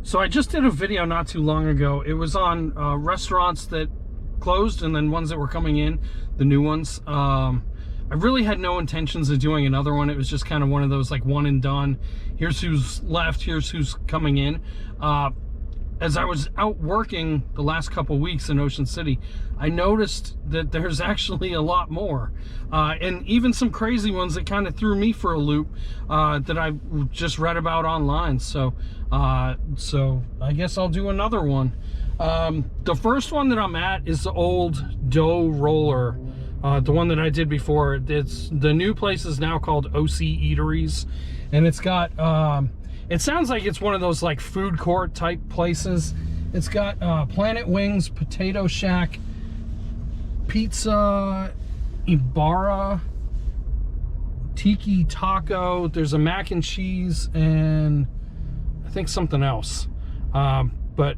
So I just did a video not too long ago. It was on restaurants that closed and then ones that were coming in, the new ones. I really had no intentions of doing another one. It was just kind of one of those like one and done. Here's who's left, here's who's coming in. As I was out working the last couple weeks in Ocean City, I noticed that there's actually a lot more. And even some crazy ones that kind of threw me for a loop that I just read about online. So I guess I'll do another one. The first one that I'm at is the old dough roller. The one that I did before. The new place is now called OC Eateries, and it's got it sounds like it's one of those like food court type places. It's got Planet Wings, Potato Shack, Pizza, Ibarra, Tiki Taco. There's a mac and cheese, and I think something else. But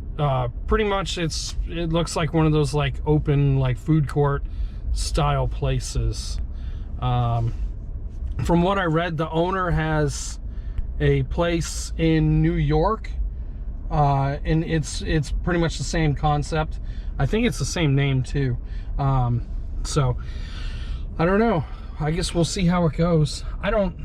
pretty much it looks like one of those like open like food court style places. From what I read, the owner has a place in New York, and it's pretty much the same concept. I think it's the same name too. So I don't know. I guess we'll see how it goes. I don't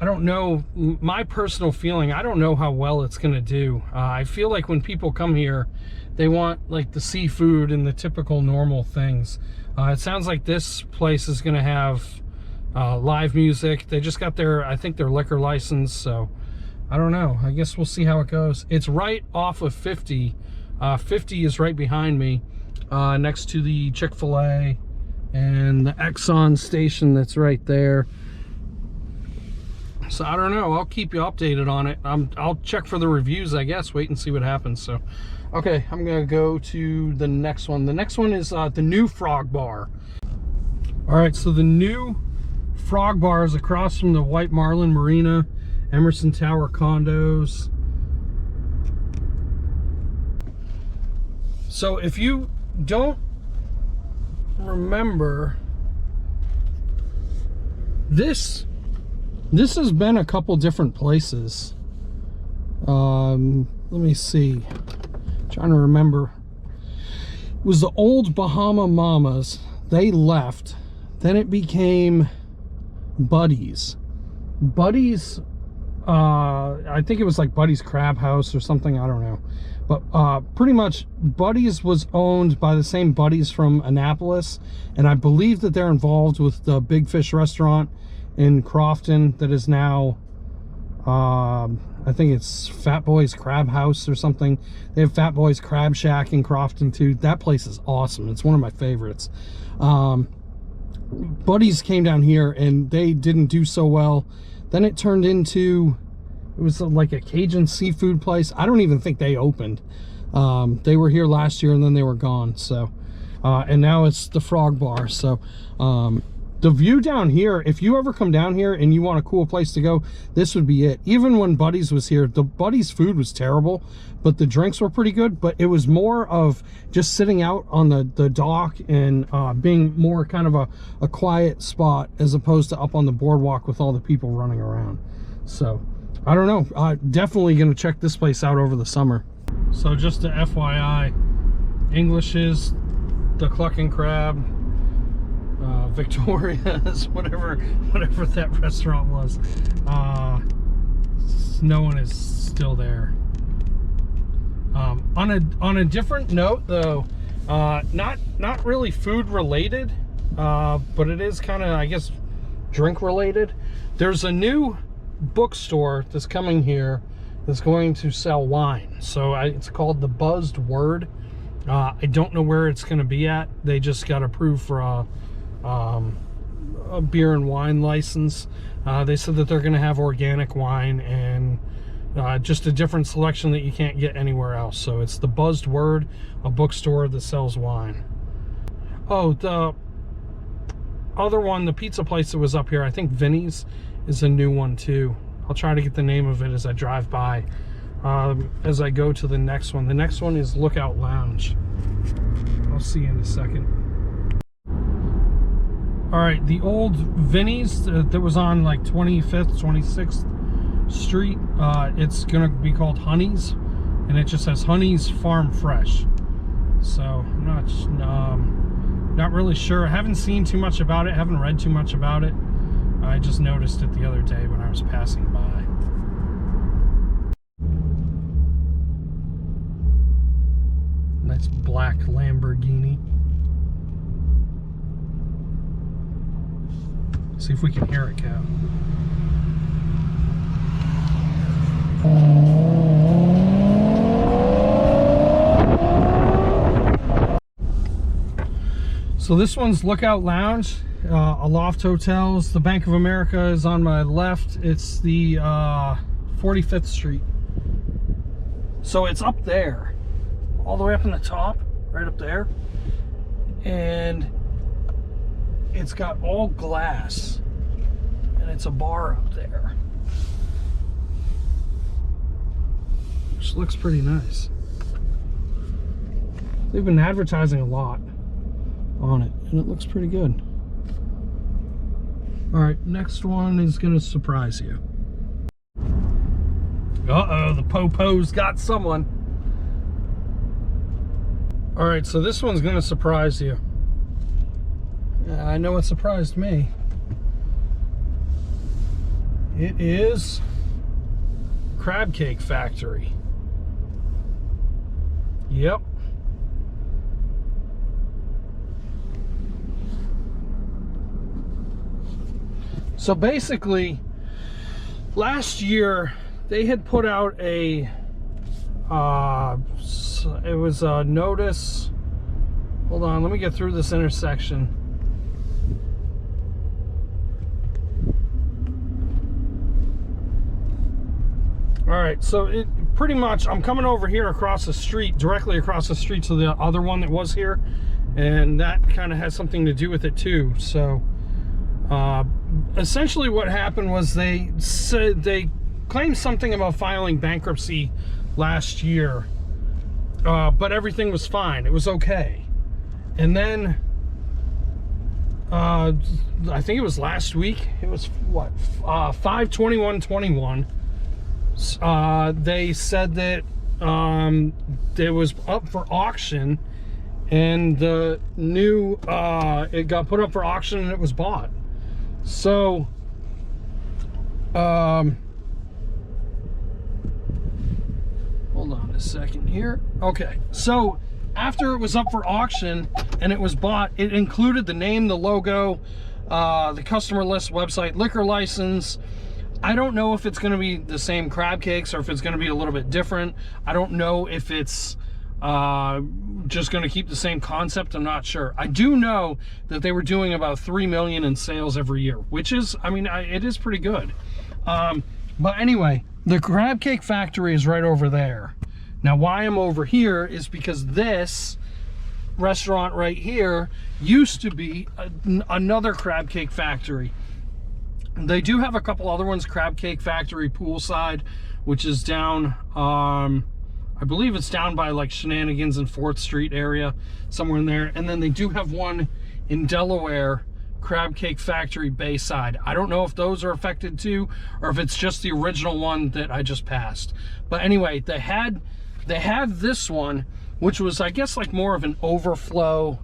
know. My personal feeling, I don't know how well it's gonna do. I feel like when people come here, they want like the seafood and the typical normal things. It sounds like this place is gonna have live music. They just got I think their liquor license, so I don't know. I guess we'll see how it goes. It's right off of 50. 50 is right behind me, next to the Chick-fil-A and the Exxon station that's right there. So I don't know. I'll keep you updated on it. I'll check for the reviews, I guess. Wait and see what happens. So, okay, I'm gonna go to the next one. The next one is the new Frog Bar. All right, so the new Frog Bar is across from the White Marlin Marina, Emerson Tower condos. So if you don't remember, this has been a couple different places. Let me see. Trying to remember. It was the old Bahama Mamas. They left. Then it became Buddy's. Buddy's, I think it was like Buddy's Crab House or something. I don't know. But pretty much Buddy's was owned by the same Buddies from Annapolis. And I believe that they're involved with the Big Fish restaurant in Crofton that is now, I think it's Fat Boy's Crab House or something. They have Fat Boy's Crab Shack in Crofton too. That place is awesome. It's one of my favorites. Buddies came down here and they didn't do so well. Then it turned into, it was like a Cajun seafood place. I don't even think they opened. They were here last year and then they were gone. So, and now it's the Frog Bar. So, the view down here, if you ever come down here and you want a cool place to go, this would be it. Even when Buddy's was here, the Buddy's food was terrible, but the drinks were pretty good. But it was more of just sitting out on the dock and being more kind of a quiet spot as opposed to up on the boardwalk with all the people running around. So, I don't know. Definitely going to check this place out over the summer. So just a FYI, English's, the Clucking Crab, Victoria's, whatever that restaurant was, no one is still there. On a different note though, not really food related, but it is kind of, I guess, drink related. There's a new bookstore that's coming here that's going to sell wine. So it's called The Buzzed Word. I don't know where it's going to be at. They just got approved for a beer and wine license. They said that they're going to have organic wine and just a different selection that you can't get anywhere else. So it's The Buzzed Word, a bookstore that sells wine. Oh, the other one, the pizza place that was up here, I think Vinny's, is a new one too. I'll try to get the name of it as I drive by. As I go to the next one. The next one is Lookout Lounge. I'll see you in a second. All right, the old Vinny's that was on like 25th, 26th Street. It's gonna be called Honey's, and it just says Honey's Farm Fresh. So I'm not really sure. I haven't seen too much about it, haven't read too much about it. I just noticed it the other day when I was passing by. Nice black Lamborghini. See if we can hear it go. So this one's Lookout Lounge, Aloft Hotels. The Bank of America is on my left. It's the 45th Street. So it's up there, all the way up in the top, right up there. And it's got all glass, and it's a bar up there, which looks pretty nice. They've been advertising a lot on it, and it looks pretty good. All right, next one is gonna surprise you. Uh-oh, the Popo's got someone. All right, so this one's gonna surprise you. I know it surprised me. It is Crabcake Factory. Yep. So basically, last year they had put out a it was a notice. Hold on, let me get through this intersection. All right, so it pretty much, I'm coming over here across the street, directly across the street to the other one that was here, and that kind of has something to do with it too. So essentially what happened was they said they claimed something about filing bankruptcy last year, but everything was fine, it was okay. And then I think it was last week, it was what, 5/21/21, they said that it was up for auction, and the new it got put up for auction and it was bought. So hold on a second here. Okay, so after it was up for auction and it was bought, it included the name, the logo, the customer list, website, liquor license. I don't know if it's going to be the same crab cakes or if it's going to be a little bit different. I don't know if it's just going to keep the same concept. I'm not sure. I do know that they were doing about 3 million in sales every year, which is, I mean, it is pretty good. But anyway, the Crabcake Factory is right over there. Now, why I'm over here is because this restaurant right here used to be another Crabcake Factory. They do have a couple other ones, Crabcake Factory Poolside, which is down, I believe it's down by like Shenanigans and 4th Street area, somewhere in there. And then they do have one in Delaware, Crabcake Factory Bayside. I don't know if those are affected too, or if it's just the original one that I just passed. But anyway, they had this one, which was, I guess, like more of an overflow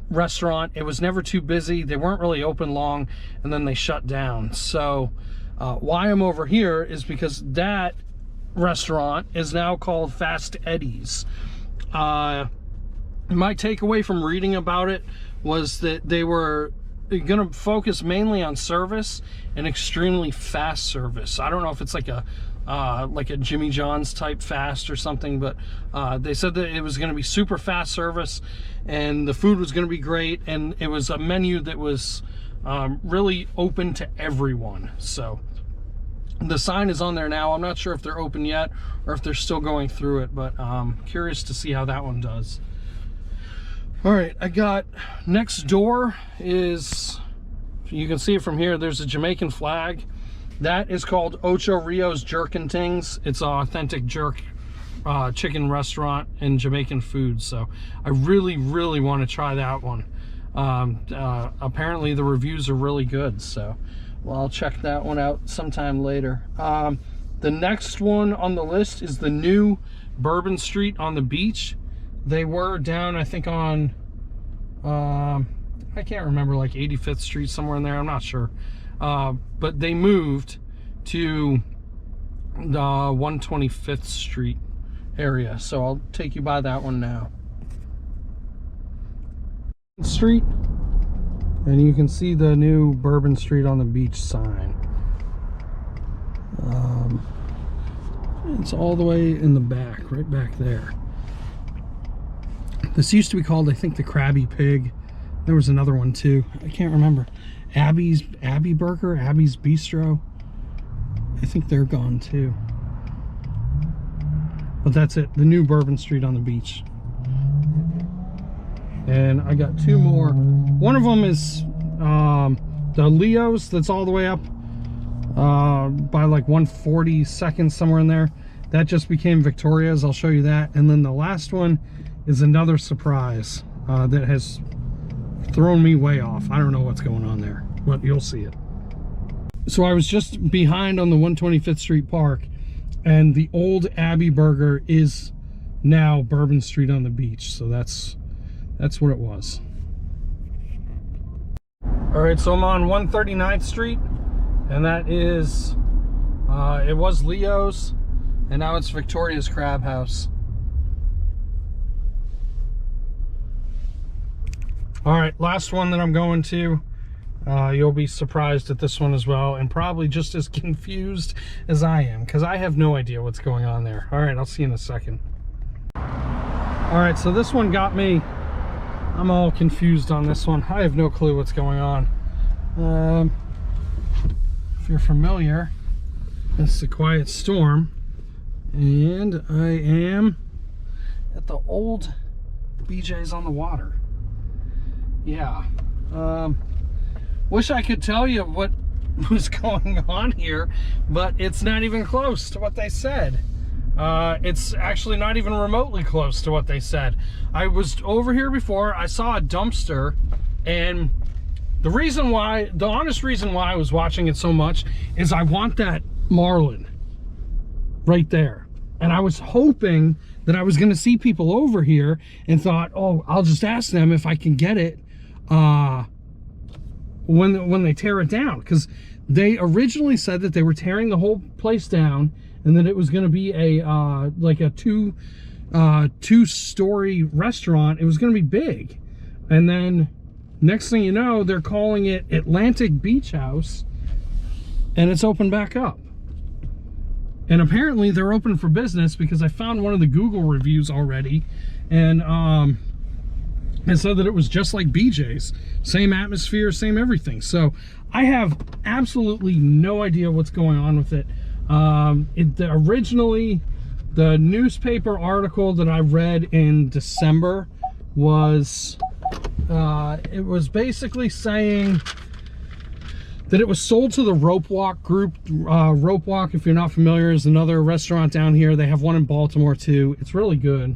restaurant. It was never too busy. They weren't really open long, and then they shut down. So why I'm over here is because that restaurant is now called Fast Eddie's. My takeaway from reading about it was that they were going to focus mainly on service and extremely fast service. I don't know if it's like a Jimmy John's type fast or something, but they said that it was going to be super fast service and the food was going to be great, and it was a menu that was really open to everyone. So the sign is on there now. I'm not sure if they're open yet or if they're still going through it, but curious to see how that one does. All right, I got next door is, you can see it from here, there's a Jamaican flag. That is called Ocho Rios Jerk and Tings. It's an authentic jerk chicken restaurant and Jamaican food. So I really, really want to try that one. Apparently the reviews are really good. So, well, I'll check that one out sometime later. The next one on the list is the new Bourbon Street on the beach. They were down, I think, on, I can't remember, like 85th Street, somewhere in there, I'm not sure. But they moved to the 125th Street area, so I'll take you by that one now. Street, and you can see the new Bourbon Street on the beach sign. It's all the way in the back, right back there. This used to be called, I think, the Krabby Pig. There was another one too, I can't remember. Abbey Burger, Abby's Bistro. I think they're gone too. But that's it, the new Bourbon Street on the beach. And I got two more. One of them is the Rios, that's all the way up by like 142nd, somewhere in there. That just became Victoria's, I'll show you that. And then the last one is another surprise that has thrown me way off. I don't know what's going on there, but you'll see it. So I was just behind on the 125th Street Park, and the old Abbey Burger is now Bourbon Street on the beach. So that's what it was. All right, so I'm on 139th Street, and that is, it was Leo's, and now it's Victoria's Crab House. All right, last one that I'm going to. You'll be surprised at this one as well, and probably just as confused as I am, because I have no idea what's going on there. All right, I'll see you in a second. All right, so this one got me. I'm all confused on this one. I have no clue what's going on. If you're familiar, this is a Quiet Storm, and I am at the old BJ's on the Water. Yeah. Wish I could tell you what was going on here, but it's not even close to what they said. It's actually not even remotely close to what they said. I was over here before, I saw a dumpster, and the reason why, the honest reason why I was watching it so much is I want that marlin right there. And I was hoping that I was gonna see people over here and thought, oh, I'll just ask them if I can get it when they tear it down, because they originally said that they were tearing the whole place down and that it was going to be a like a two-story restaurant. It was going to be big, and then next thing you know, they're calling it Atlantic Beach House, and it's open back up. And apparently they're open for business, because I found one of the Google reviews already, and it said that it was just like BJ's, same atmosphere, same everything. So I have absolutely no idea what's going on with it. Originally, the newspaper article that I read in December was, it was basically saying that it was sold to the Rope Walk group. Rope Walk, if you're not familiar, is another restaurant down here. They have one in Baltimore too. It's really good.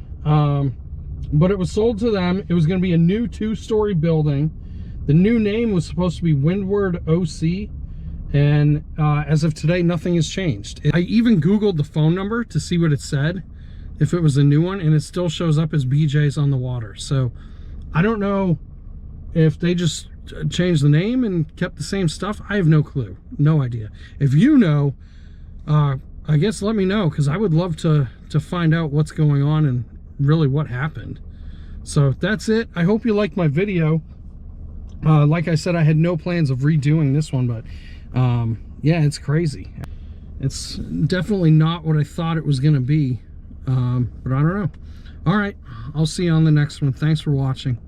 But it was sold to them. It was going to be a new 2-story building. The new name was supposed to be Windward OC, and as of today, nothing has changed. I even Googled the phone number to see what it said, if it was a new one, and it still shows up as BJ's on the Water. So I don't know if they just changed the name and kept the same stuff. I have no clue, no idea. If you know, I guess let me know, because I would love to find out what's going on and really what happened. So that's it. I hope you liked my video. Like I said, I had no plans of redoing this one, but yeah, it's crazy. It's definitely not what I thought it was gonna be, but I don't know. All right, I'll see you on the next one. Thanks for watching.